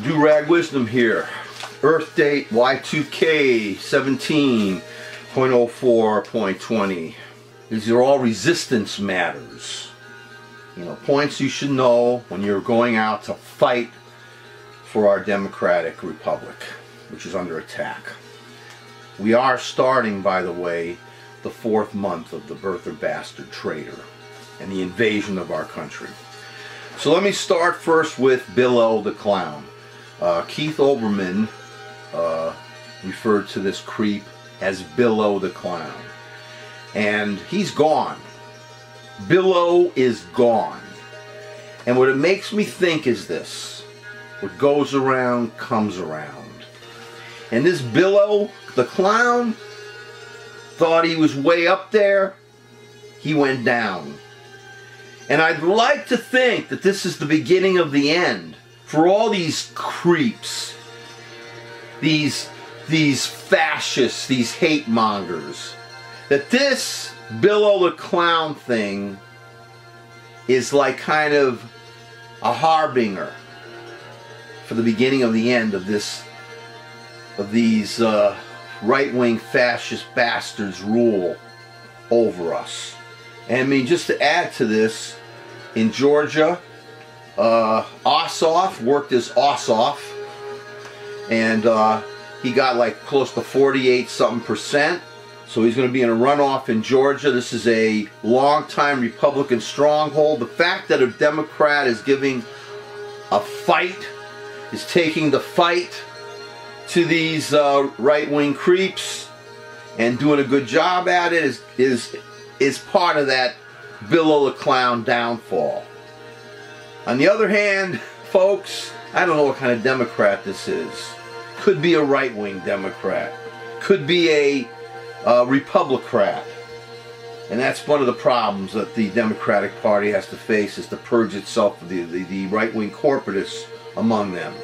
Do-Rag Wisdom here. Earth date Y2K 17.04.20. These are all resistance matters. You know, points you should know when you're going out to fight for our democratic republic, which is under attack. We are starting, by the way, the 4th month of the birther bastard traitor and the invasion of our country. So let me start first with Billo the clown. Keith Olbermann referred to this creep as Billo the clown. And he's gone. Billo is gone. And what it makes me think is this: what goes around comes around. And this Billo the clown thought he was way up there. He went down. And I'd like to think that this is the beginning of the end for all these creeps, these fascists, these hate mongers. That this Billo the clown thing is like kind of a harbinger for the beginning of the end of these right-wing fascist bastards' rule over us. And I mean, just to add to this, in Georgia, Ossoff worked as Ossoff, and he got like close to 48-something%. So he's going to be in a runoff in Georgia. This is a long-time Republican stronghold. The fact that a Democrat is giving a fight, is taking the fight to these right-wing creeps and doing a good job at it is part of that Billo the clown downfall. On the other hand, folks, I don't know what kind of Democrat this is. Could be a right-wing Democrat. Could be a Republican. And that's one of the problems that the Democratic Party has to face, is to purge itself of the right-wing corporatists among them.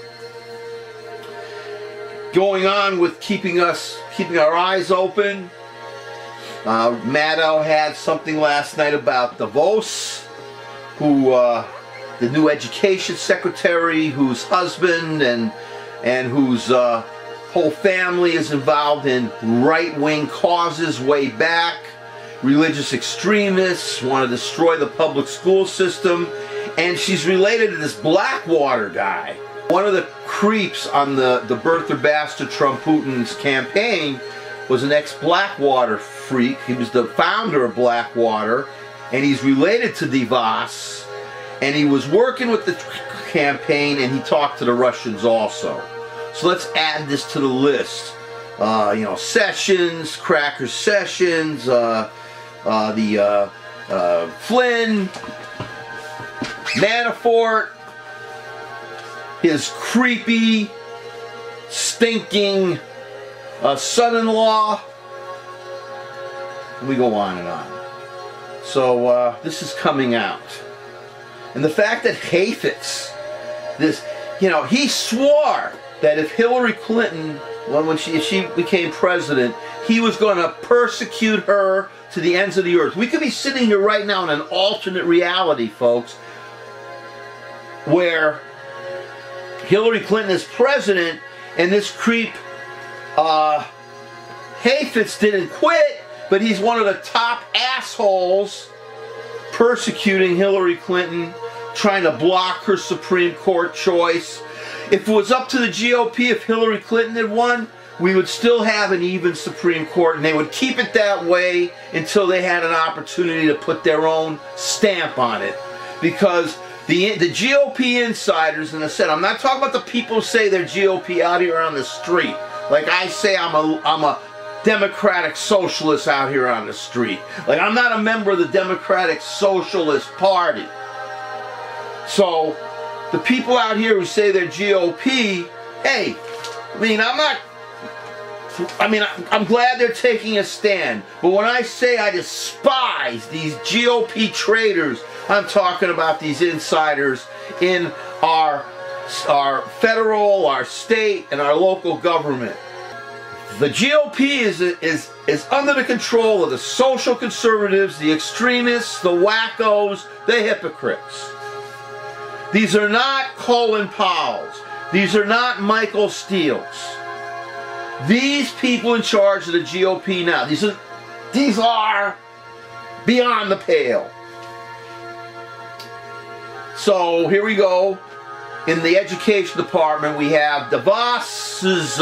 Going on with keeping our eyes open. Maddow had something last night about DeVos, who the new education secretary, whose husband and whose whole family is involved in right-wing causes way back. Religious extremists want to destroy the public school system, and she's related to this Blackwater guy. One of the creeps on the birther bastard Trump Putin's campaign was an ex-Blackwater freak. He was the founder of Blackwater, and he's related to DeVos, and he was working with the campaign, and he talked to the Russians also. So let's add this to the list. You know, Sessions, Cracker Sessions, Flynn, Manafort, his creepy, stinking son-in-law. We go on and on. So this is coming out. And the fact that Chayfetz, he swore that if Hillary Clinton, when she became president, he was going to persecute her to the ends of the earth. We could be sitting here right now in an alternate reality, folks, where Hillary Clinton is president and this creep Chayfetz didn't quit, but he's one of the top assholes persecuting Hillary Clinton, trying to block her Supreme Court choice. If it was up to the GOP, if Hillary Clinton had won, we would still have an even Supreme Court, and they would keep it that way until they had an opportunity to put their own stamp on it. Because the GOP insiders, and I said, I'm not talking about the people who say they're GOP out here on the street. Like I say, I'm a Democratic Socialist out here on the street. Like, I'm not a member of the Democratic Socialist Party. So, the people out here who say they're GOP, hey, I'm glad they're taking a stand. But when I say I despise these GOP traitors, I'm talking about these insiders in our federal, our state, and our local government. The GOP is under the control of the social conservatives, the extremists, the wackos, the hypocrites. These are not Colin Powells. These are not Michael Steele's. These people in charge of the GOP now, these are beyond the pale. So here we go. In the education department, we have DeVos's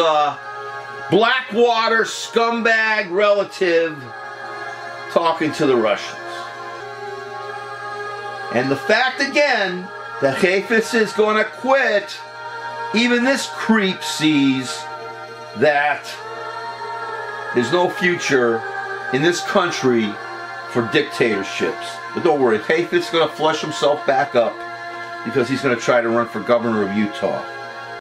Blackwater scumbag relative talking to the Russians. And the fact again that Chayfetz is going to quit, even this creep sees that there's no future in this country for dictatorships. But don't worry, Chayfetz is going to flush himself back up because he's going to try to run for governor of Utah.